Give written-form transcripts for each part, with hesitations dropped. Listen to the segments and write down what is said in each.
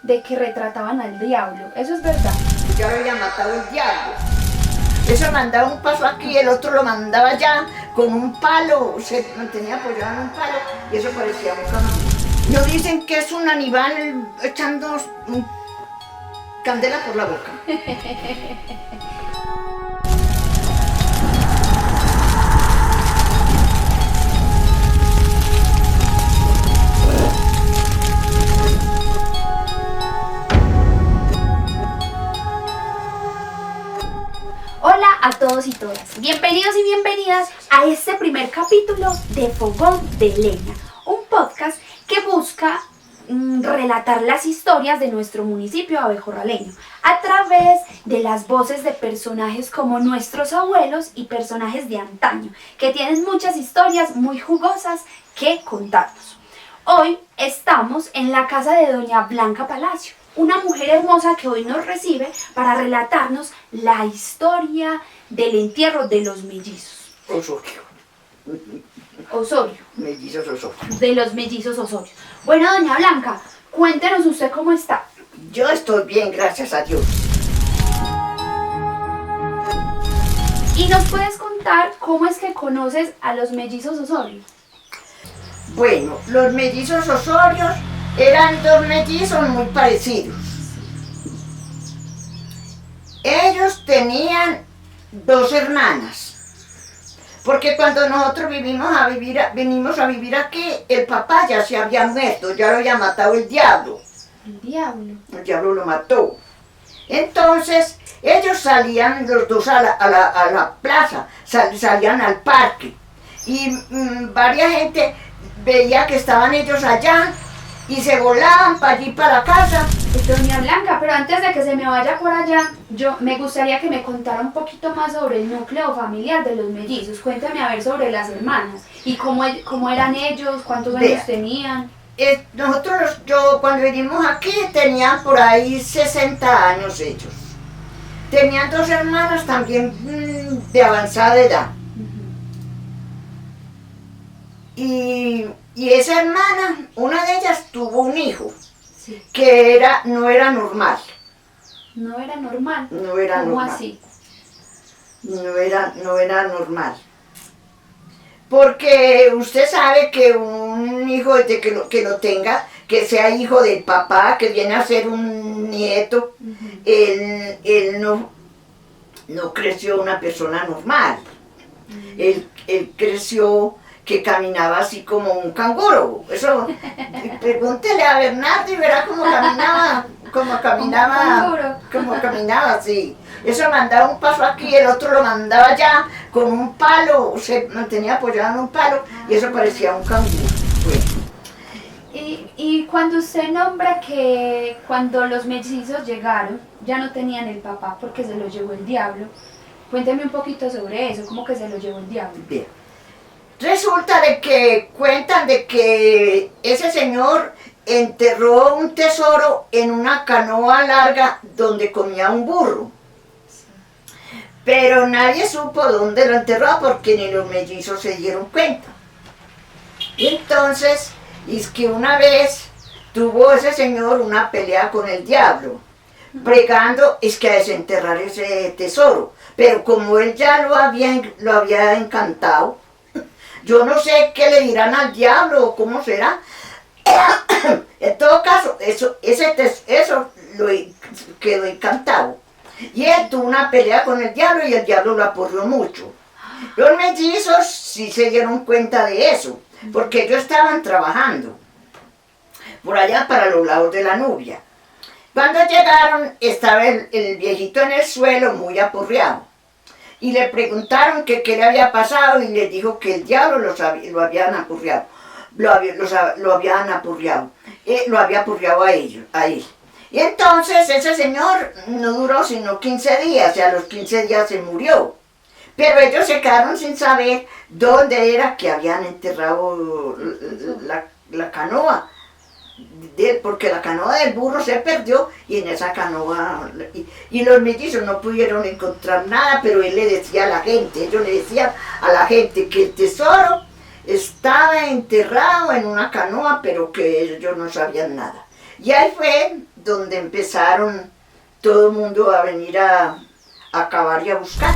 de que retrataban al diablo. ¿Eso es verdad? Ya lo había matado el diablo. Eso mandaba un paso aquí, el otro lo mandaba allá con un palo, se mantenía apoyado en un palo y eso parecía un camello. No dicen que es un animal echando candela por la boca. Hola a todos y todas, bienvenidos y bienvenidas a este primer capítulo de Fogón de Leña, un podcast que busca relatar las historias de nuestro municipio abejorraleño a través de las voces de personajes como nuestros abuelos y personajes de antaño que tienen muchas historias muy jugosas que contarnos. Hoy estamos en la casa de doña Blanca Palacio, una mujer hermosa que hoy nos recibe para relatarnos la historia del entierro de los mellizos. Osorio. Mellizos Osorio. De los mellizos Osorio. Bueno, doña Blanca, cuéntenos usted cómo está. Yo estoy bien, gracias a Dios. ¿Y nos puedes contar cómo es que conoces a los mellizos Osorio? Bueno, los mellizos Osorios eran dos mellizos muy parecidos. Ellos tenían dos hermanas, porque cuando nosotros venimos a vivir aquí, el papá ya se había muerto, ya lo había matado el diablo. El diablo. El diablo lo mató. Entonces, ellos salían los dos a la plaza, salían al parque, y varias gente veía que estaban ellos allá, y se volaban para allí, para la casa. Doña Blanca, pero antes de que se me vaya por allá, me gustaría que me contara un poquito más sobre el núcleo familiar de los mellizos. Cuéntame a ver sobre las hermanas y cómo eran ellos, cuántos años tenían. Yo cuando vinimos aquí tenían por ahí 60 años ellos. Tenían dos hermanas también de avanzada edad. Y esa hermana, una de ellas tuvo un hijo, sí, que no era normal. ¿No era normal? No era ¿Cómo normal. así? No era normal. Porque usted sabe que un hijo, desde que lo tenga, que sea hijo del papá, que viene a ser un nieto, él no creció una persona normal. Él creció que caminaba así como un canguro. Eso, pregúntele a Bernardo y verá cómo caminaba así. Eso mandaba un paso aquí, el otro lo mandaba allá con un palo, se mantenía apoyado en un palo y eso parecía un canguro. Bueno. Y cuando usted nombra que cuando los mellizos llegaron, ya no tenían el papá porque se lo llevó el diablo, cuénteme un poquito sobre eso, cómo que se lo llevó el diablo. Bien. Resulta de que cuentan de que ese señor enterró un tesoro en una canoa larga donde comía un burro. Pero nadie supo dónde lo enterró porque ni los mellizos se dieron cuenta. Y entonces, es que una vez tuvo ese señor una pelea con el diablo, pregando es que a desenterrar ese tesoro. Pero como él ya lo había encantado, yo no sé qué le dirán al diablo o cómo será. En todo caso, eso quedó encantado. Y él tuvo una pelea con el diablo y el diablo lo aporreó mucho. Los mellizos sí se dieron cuenta de eso, porque ellos estaban trabajando por allá para los lados de la Nubia. Cuando llegaron, estaba el viejito en el suelo muy aporreado. Y le preguntaron que qué le había pasado y les dijo que el diablo lo habían apurreado. Lo habían apurreado. Lo había apurreado a él. Y entonces ese señor no duró sino 15 días y a los 15 días se murió. Pero ellos se quedaron sin saber dónde era que habían enterrado la canoa. Porque la canoa del burro se perdió y en esa canoa y los mellizos no pudieron encontrar nada, pero él le decía a la gente, ellos le decían a la gente que el tesoro estaba enterrado en una canoa, pero que ellos no sabían nada. Y ahí fue donde empezaron todo el mundo a venir a cavar y a buscar.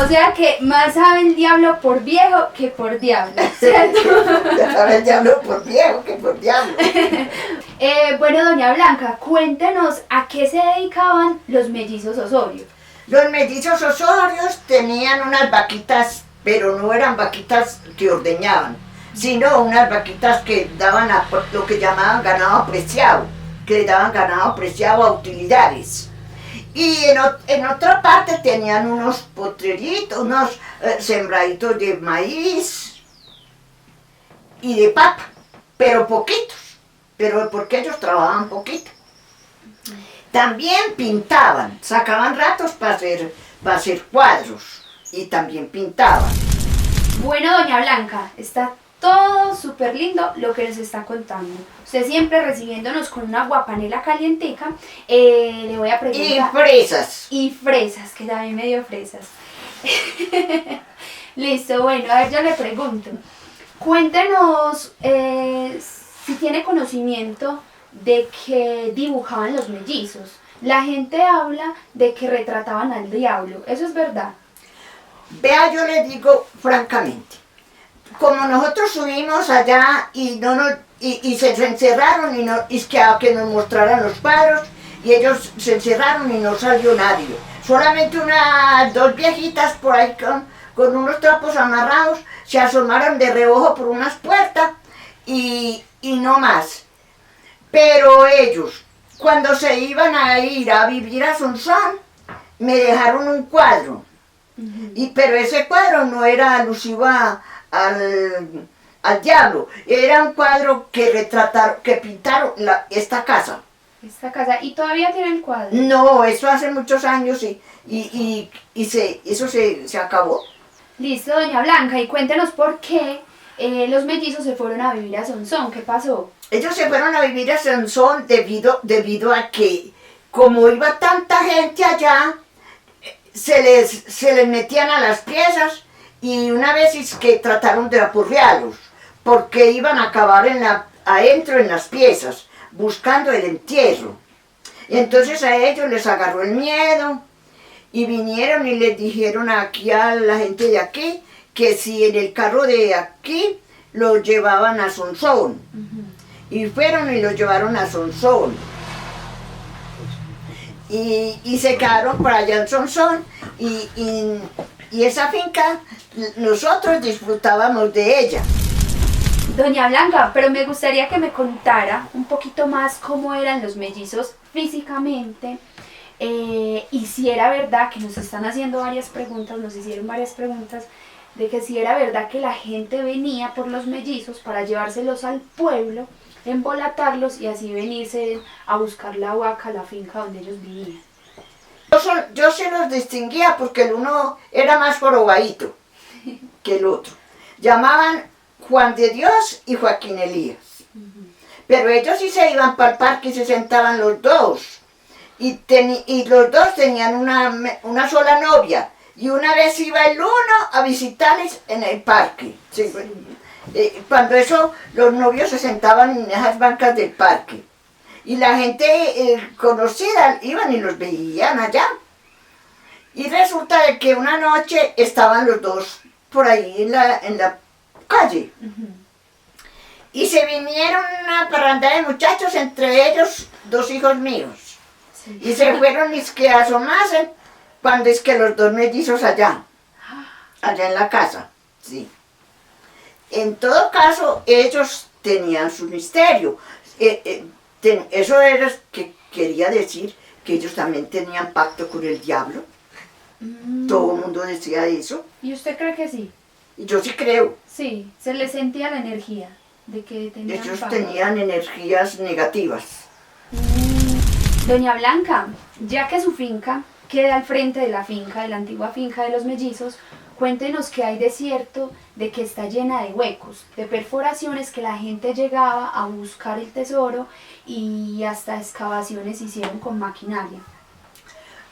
O sea que más sabe el diablo por viejo que por diablo, ¿cierto? Ya sabe el diablo por viejo que por diablo. Bueno, doña Blanca, cuéntenos a qué se dedicaban los mellizos Osorio. Los mellizos Osorios tenían unas vaquitas, pero no eran vaquitas que ordeñaban, sino unas vaquitas que daban lo que llamaban ganado apreciado, que le daban ganado apreciado a utilidades. Y en otra parte tenían unos potreritos, unos sembraditos de maíz y de papa, pero poquitos, pero porque ellos trabajaban poquito. También pintaban, sacaban ratos para hacer cuadros y también pintaban. Bueno, doña Blanca, está todo súper lindo lo que nos está contando. Usted siempre recibiéndonos con una guapanela calientica. Le voy a preguntar... Y fresas. Y fresas, que también me dio fresas. Listo, bueno, a ver, yo le pregunto. Cuéntenos si tiene conocimiento de que dibujaban los mellizos. La gente habla de que retrataban al diablo. ¿Eso es verdad? Vea, yo le digo francamente, como nosotros subimos allá y se encerraron y que nos mostraran los cuadros, y ellos se encerraron y no salió nadie. Solamente dos viejitas por ahí con unos trapos amarrados se asomaron de reojo por unas puertas y no más. Pero ellos, cuando se iban a ir a vivir a Sonsón, me dejaron un cuadro. Pero ese cuadro no era alusivo al diablo, era un cuadro que pintaron esta casa. Esta casa, ¿y todavía tiene el cuadro? No, eso hace muchos años eso se acabó. Listo, doña Blanca, y cuéntenos por qué los mellizos se fueron a vivir a Sonsón. ¿Qué pasó? Ellos se fueron a vivir a Sonsón debido a que, como iba tanta gente allá, se les metían a las piezas, y una vez es que trataron de apurrearlos, porque iban a acabar adentro en las piezas, buscando el entierro. Y entonces a ellos les agarró el miedo, y vinieron y les dijeron aquí a la gente de aquí, que si en el carro de aquí los llevaban a Sonsón. Y fueron y los llevaron a Sonsón. Y se quedaron por allá en Sonsón, y esa finca nosotros disfrutábamos de ella. Doña Blanca, pero me gustaría que me contara un poquito más cómo eran los mellizos físicamente, y si era verdad, que nos están haciendo varias preguntas, nos hicieron varias preguntas, de que si era verdad que la gente venía por los mellizos para llevárselos al pueblo, embolatarlos y así venirse a buscar la vaca a la finca donde ellos vivían. Yo se los distinguía porque el uno era más jorobadito que el otro. Llamaban Juan de Dios y Joaquín Elías. Pero ellos sí se iban para el parque y se sentaban los dos. Y los dos tenían una sola novia. Y una vez iba el uno a visitarles en el parque. Sí, cuando eso, los novios se sentaban en esas bancas del parque. Y la gente conocida iban y los veían allá. Y resulta de que una noche estaban los dos por ahí en la calle. Y se vinieron una parranda de muchachos, entre ellos 2 hijos míos. Sí. Y se fueron y es que asomasen cuando es que los 2 mellizos allá en la casa. Sí. En todo caso, ellos tenían su misterio. Eso era que quería decir que ellos también tenían pacto con el diablo. Todo el mundo decía eso. ¿Y usted cree que sí? Yo sí creo. Sí, se les sentía la energía de que tenían ellos pacto. Tenían energías negativas. Doña Blanca, ya que su finca queda al frente de la antigua finca de los mellizos, cuéntenos qué hay de cierto de que está llena de huecos, de perforaciones, que la gente llegaba a buscar el tesoro y hasta excavaciones hicieron con maquinaria.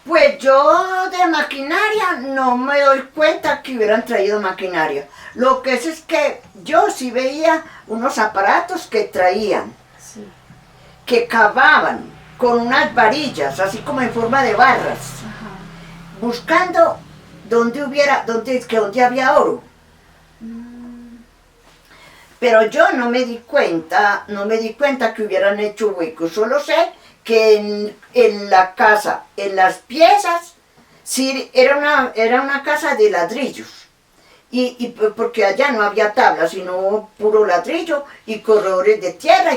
Pues yo de maquinaria no me doy cuenta que hubieran traído maquinaria. Lo que es que yo sí veía unos aparatos que traían, sí, que cavaban, con unas varillas, así como en forma de barras, Ajá. buscando donde había oro. Pero yo no me di cuenta que hubieran hecho huecos. Solo sé que en la casa, en las piezas, sí, era una casa de ladrillos. Porque allá no había tablas, sino puro ladrillo y corredores de tierra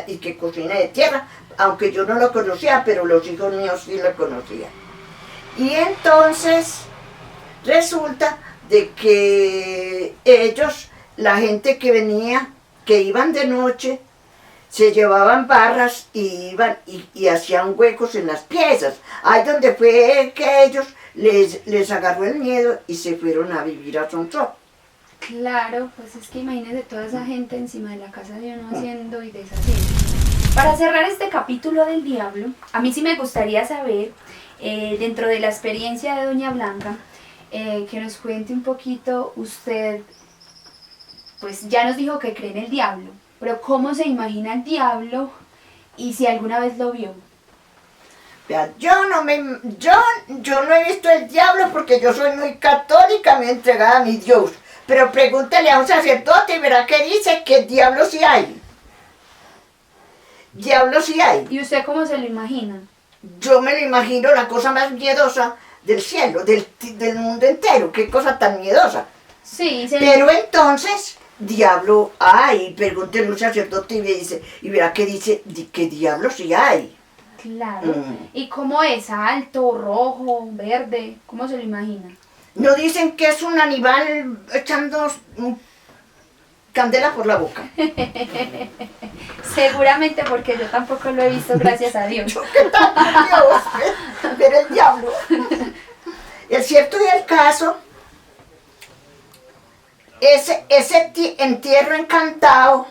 y que cocina de tierra, aunque yo no lo conocía, pero los hijos míos sí lo conocían. Y entonces resulta de que ellos, la gente que venía, que iban de noche, se llevaban barras y iban y hacían huecos en las piezas. Ahí donde fue que ellos les agarró el miedo y se fueron a vivir a Sonsón. Claro, pues es que imagínese toda esa gente encima de la casa de uno haciendo y deshaciendo. Para cerrar este capítulo del diablo, a mí sí me gustaría saber, dentro de la experiencia de Doña Blanca, que nos cuente un poquito usted, pues ya nos dijo que cree en el diablo, pero ¿cómo se imagina el diablo y si alguna vez lo vio? Vea, yo no he visto el diablo porque yo soy muy católica, muy entregada a mi Dios. Pero pregúntele a un sacerdote y verá que dice que diablo sí hay. Diablo sí hay. ¿Y usted cómo se lo imagina? Yo me lo imagino la cosa más miedosa del cielo, del mundo entero. Qué cosa tan miedosa. Sí, Pero entonces, diablo hay. Pregúntele a un sacerdote y me dice, y verá que dice que diablo sí hay. Claro. ¿Y cómo es? ¿Alto, rojo, verde? ¿Cómo se lo imagina? No dicen que es un animal echando candela por la boca. Seguramente porque yo tampoco lo he visto, gracias a Dios. ¿Qué tal, Dios? Ver el diablo. El cierto y el caso, ese entierro encantado,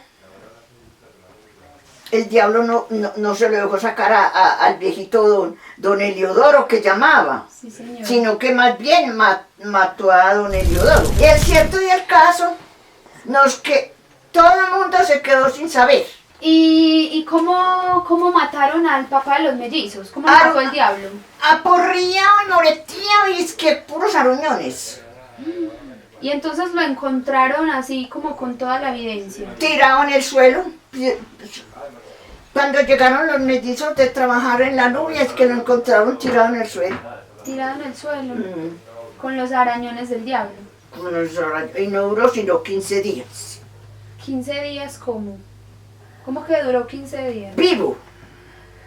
el diablo no se lo dejó sacar al viejito don Heliodoro que llamaba, Sí, señor. sino que más bien mató a don Heliodoro. Y el cierto y el caso, que todo el mundo se quedó sin saber. ¿Y cómo mataron al papá de los mellizos? ¿Cómo lo mató el diablo? Aporreado y moreteado y es que puros aruñones. Y entonces lo encontraron así como con toda la evidencia. Tirado en el suelo. Cuando llegaron los mellizos de trabajar en la nubia, es que lo encontraron tirado en el suelo. Tirado en el suelo, con los arañones del diablo. Y no duró sino 15 días. 15 días, ¿cómo? ¿Cómo que duró 15 días? Vivo.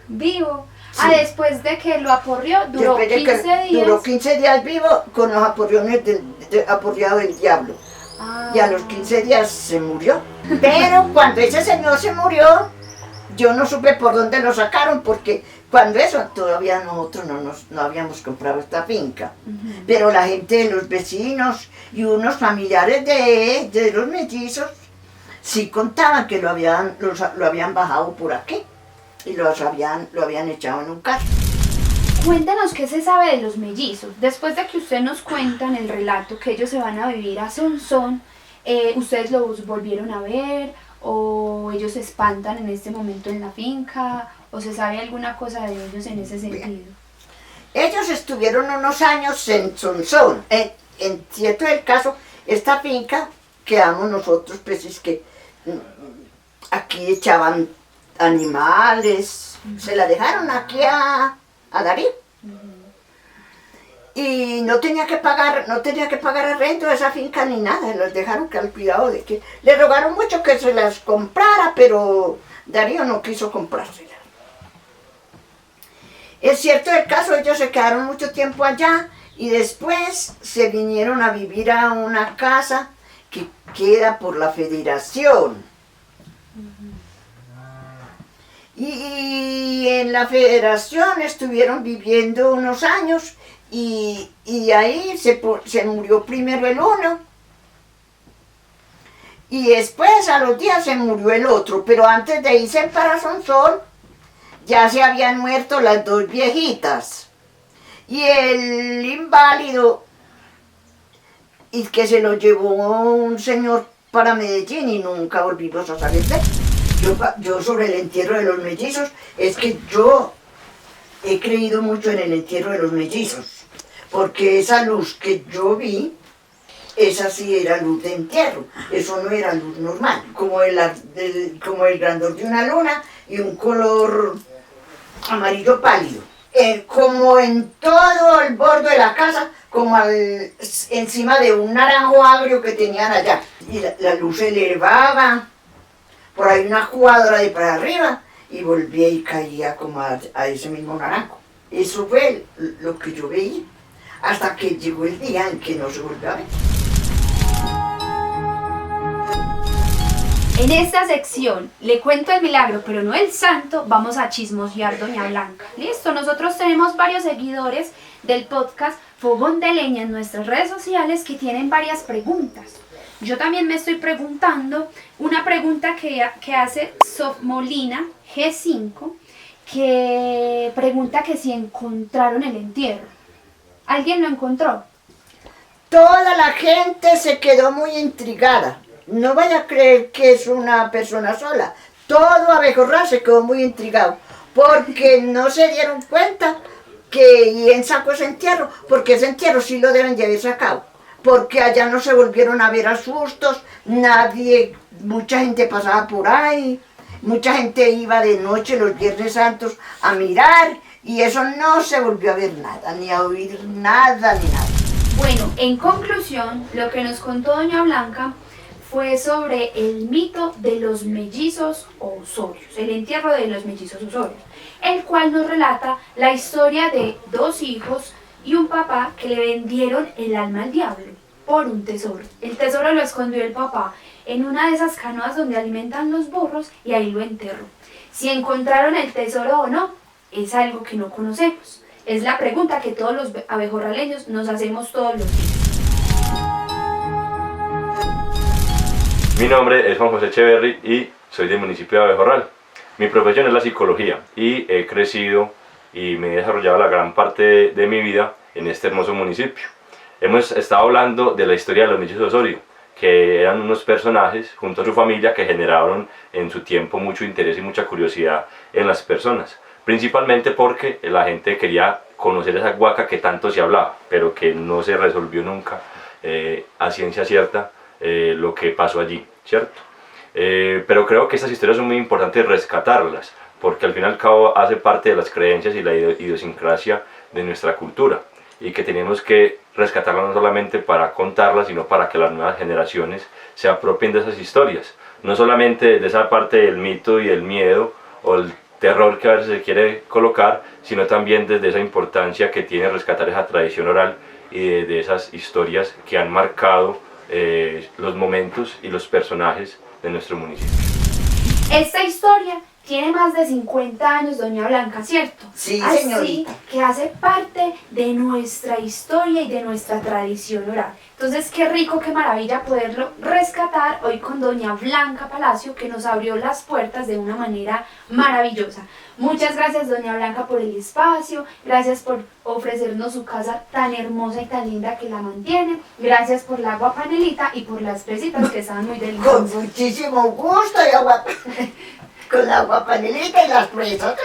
Vivo. Sí. Ah, después de que lo aporrió, duró Después de 15 que días. duró 15 días vivo con los aporreones aporreado del diablo. Ah. Y a los 15 días se murió. Pero cuando ese señor se murió, yo no supe por dónde lo sacaron, porque cuando eso todavía nosotros no habíamos comprado esta finca. Pero la gente de los vecinos y unos familiares de los mellizos sí contaban que lo habían bajado por aquí y lo habían echado en un carro. Cuéntanos qué se sabe de los mellizos. Después de que usted nos cuentan el relato que ellos se van a vivir a Sonsón, ¿ustedes los volvieron a ver? ¿O ellos se espantan en este momento en la finca? ¿O se sabe alguna cosa de ellos en ese sentido? Bien. Ellos estuvieron unos años en Sonsón. En cierto del caso, esta finca quedamos nosotros, pues es que aquí echaban animales, se la dejaron aquí a Darío. Y no tenía que pagar arrendo de esa finca ni nada, los dejaron que al cuidado de que le rogaron mucho que se las comprara, pero Darío no quiso comprárselas. Es cierto el caso, ellos se quedaron mucho tiempo allá y después se vinieron a vivir a una casa que queda por la Federación. Y en la Federación estuvieron viviendo unos años y ahí se murió primero el uno y después a los días se murió el otro, pero antes de irse para Sonsón ya se habían muerto las dos viejitas y el inválido y que se lo llevó un señor para Medellín y nunca volvimos a saber de él. Yo sobre el entierro de los mellizos, es que yo he creído mucho en el entierro de los mellizos, porque esa luz que yo vi, esa sí era luz de entierro, eso no era luz normal, como el grandor de una luna y un color amarillo pálido. Como en todo el borde de la casa, como encima de un naranjo agrio que tenían allá. Y la luz se elevaba, por ahí una cuadra de para arriba, y volvía y caía como a ese mismo naranjo. Eso fue lo que yo veía, hasta que llegó el día en que no se volvió a ver. En esta sección, le cuento el milagro, pero no el santo, vamos a chismosear Doña Blanca. Listo, nosotros tenemos varios seguidores del podcast Fogón de Leña en nuestras redes sociales que tienen varias preguntas. Yo también me estoy preguntando una pregunta que hace Sof Molina G5, que pregunta que si encontraron el entierro. ¿Alguien lo encontró? Toda la gente se quedó muy intrigada. No vaya a creer que es una persona sola. Todo Abejorral se quedó muy intrigado, porque no se dieron cuenta que Ien sacó ese entierro, porque ese entierro sí lo deben de haber sacado, porque allá no se volvieron a ver asustos, nadie, mucha gente pasaba por ahí, mucha gente iba de noche los Viernes Santos a mirar, y eso no se volvió a ver nada, ni a oír nada, ni nada. Bueno, en conclusión, lo que nos contó Doña Blanca fue sobre el mito de los mellizos Osorios, el entierro de los mellizos Osorios, el cual nos relata la historia de dos hijos y un papá que le vendieron el alma al diablo por un tesoro. El tesoro lo escondió el papá en una de esas canoas donde alimentan los burros y ahí lo enterró. Si encontraron el tesoro o no, es algo que no conocemos. Es la pregunta que todos los abejorraleños nos hacemos todos los días. Mi nombre es Juan José Echeverry y soy del municipio de Abejorral. Mi profesión es la psicología y he crecido y me he desarrollado la gran parte de mi vida en este hermoso municipio. Hemos estado hablando de la historia de los mellizos Osorio, que eran unos personajes junto a su familia que generaron en su tiempo mucho interés y mucha curiosidad en las personas, principalmente porque la gente quería conocer esa huaca que tanto se hablaba, pero que no se resolvió nunca a ciencia cierta lo que pasó allí, ¿cierto? Pero creo que estas historias son muy importantes rescatarlas, porque al fin y al cabo hace parte de las creencias y la idiosincrasia de nuestra cultura, y que tenemos que rescatarlas no solamente para contarlas, sino para que las nuevas generaciones se apropien de esas historias, no solamente de esa parte del mito y el miedo o el terror que a veces se quiere colocar, sino también desde esa importancia que tiene rescatar esa tradición oral y de esas historias que han marcado los momentos y los personajes de nuestro municipio. Esta historia tiene más de 50 años, Doña Blanca, ¿cierto? Sí, así señorita. que hace parte de nuestra historia y de nuestra tradición oral. Entonces, qué rico, qué maravilla poderlo rescatar hoy con Doña Blanca Palacio, que nos abrió las puertas de una manera maravillosa. Muchas gracias, Doña Blanca, por el espacio. Gracias por ofrecernos su casa tan hermosa y tan linda que la mantiene. Gracias por la agua panelita y por las fresitas que estaban muy deliciosas. Con muchísimo gusto y agua, con la agua panelita y las fresas.